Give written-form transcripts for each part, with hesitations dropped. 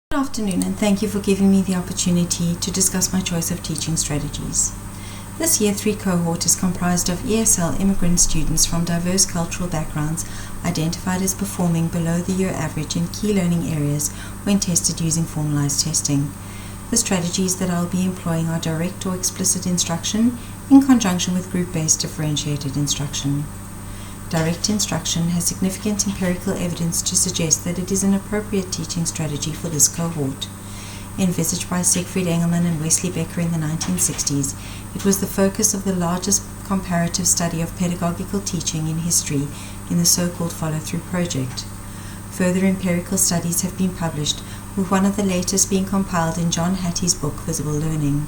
Good afternoon, and thank you for giving me the opportunity to discuss my choice of teaching strategies. This Year 3 cohort is comprised of ESL immigrant students from diverse cultural backgrounds identified as performing below the year average in key learning areas when tested using formalized testing. The strategies that I will be employing are direct or explicit instruction in conjunction with group-based differentiated instruction. Direct instruction has significant empirical evidence to suggest that it is an appropriate teaching strategy for this cohort. Envisaged by Siegfried Engelmann and Wesley Becker in the 1960s, it was the focus of the largest comparative study of pedagogical teaching in history in the so-called follow-through project. Further empirical studies have been published, with one of the latest being compiled in John Hattie's book Visible Learning.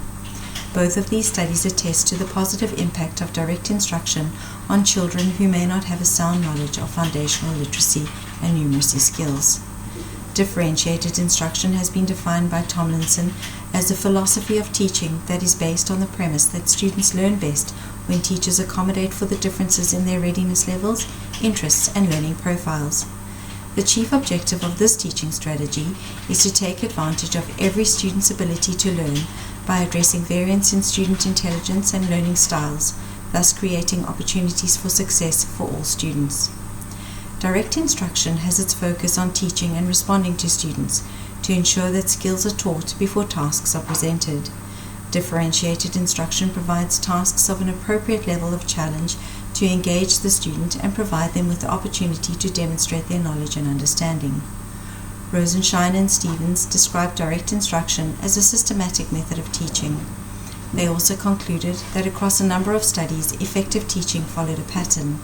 Both of these studies attest to the positive impact of direct instruction on children who may not have a sound knowledge of foundational literacy and numeracy skills. Differentiated instruction has been defined by Tomlinson as a philosophy of teaching that is based on the premise that students learn best when teachers accommodate for the differences in their readiness levels, interests, and learning profiles. The chief objective of this teaching strategy is to take advantage of every student's ability to learn by addressing variance in student intelligence and learning styles, thus creating opportunities for success for all students. Direct instruction has its focus on teaching and responding to students to ensure that skills are taught before tasks are presented. Differentiated instruction provides tasks of an appropriate level of challenge to engage the student and provide them with the opportunity to demonstrate their knowledge and understanding. Rosenshine and Stevens described direct instruction as a systematic method of teaching. They also concluded that across a number of studies, effective teaching followed a pattern.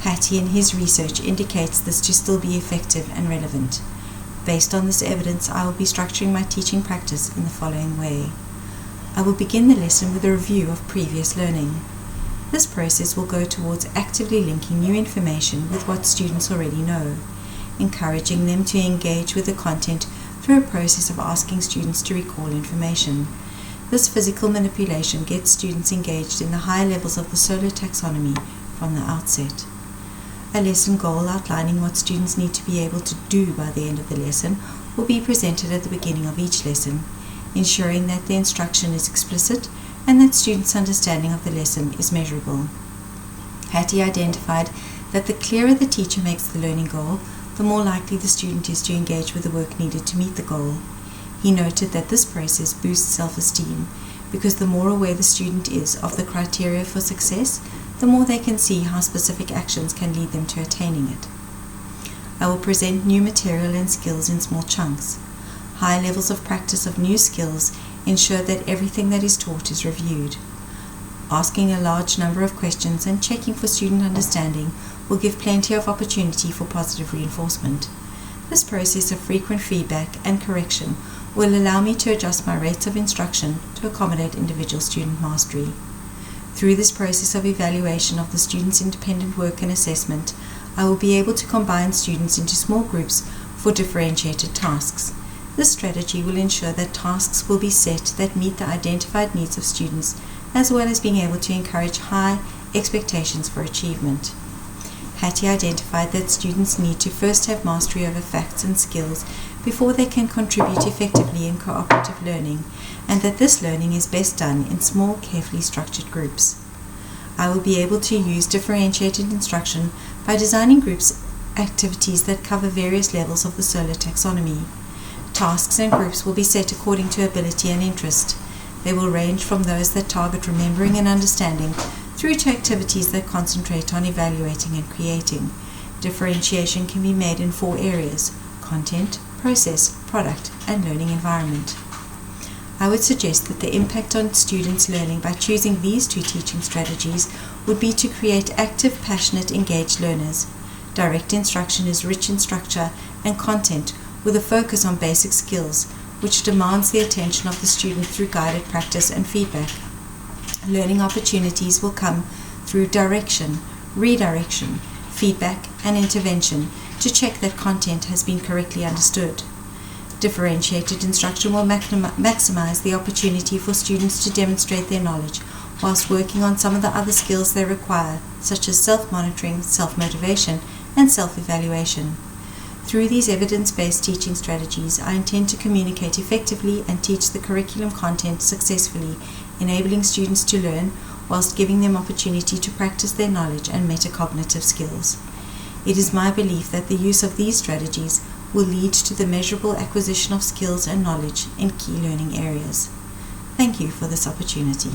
Hattie in his research indicates this to still be effective and relevant. Based on this evidence, I will be structuring my teaching practice in the following way. I will begin the lesson with a review of previous learning. This process will go towards actively linking new information with what students already know, encouraging them to engage with the content through a process of asking students to recall information. This physical manipulation gets students engaged in the higher levels of the solar taxonomy from the outset. A lesson goal outlining what students need to be able to do by the end of the lesson will be presented at the beginning of each lesson, ensuring that the instruction is explicit and that students' understanding of the lesson is measurable. Hattie identified that the clearer the teacher makes the learning goal, the more likely the student is to engage with the work needed to meet the goal. He noted that this process boosts self-esteem because the more aware the student is of the criteria for success, the more they can see how specific actions can lead them to attaining it. I will present new material and skills in small chunks. High levels of practice of new skills ensure that everything that is taught is reviewed. Asking a large number of questions and checking for student understanding will give plenty of opportunity for positive reinforcement. This process of frequent feedback and correction will allow me to adjust my rates of instruction to accommodate individual student mastery. Through this process of evaluation of the student's independent work and assessment, I will be able to combine students into small groups for differentiated tasks. This strategy will ensure that tasks will be set that meet the identified needs of students, as well as being able to encourage high expectations for achievement. Hattie identified that students need to first have mastery over facts and skills before they can contribute effectively in cooperative learning, and that this learning is best done in small, carefully structured groups. I will be able to use differentiated instruction by designing groups activities that cover various levels of the solar taxonomy. Tasks and groups will be set according to ability and interest. They will range from those that target remembering and understanding through to activities that concentrate on evaluating and creating. Differentiation can be made in 4 areas: content, process, product, and learning environment. I would suggest that the impact on students' learning by choosing these 2 teaching strategies would be to create active, passionate, engaged learners. Direct instruction is rich in structure and content with a focus on basic skills, which demands the attention of the student through guided practice and feedback. Learning opportunities will come through direction, redirection, feedback, and intervention to check that content has been correctly understood. Differentiated instruction will maximize the opportunity for students to demonstrate their knowledge whilst working on some of the other skills they require, such as self-monitoring, self-motivation, and self-evaluation. Through these evidence-based teaching strategies, I intend to communicate effectively and teach the curriculum content successfully, enabling students to learn whilst giving them opportunity to practice their knowledge and metacognitive skills. It is my belief that the use of these strategies will lead to the measurable acquisition of skills and knowledge in key learning areas. Thank you for this opportunity.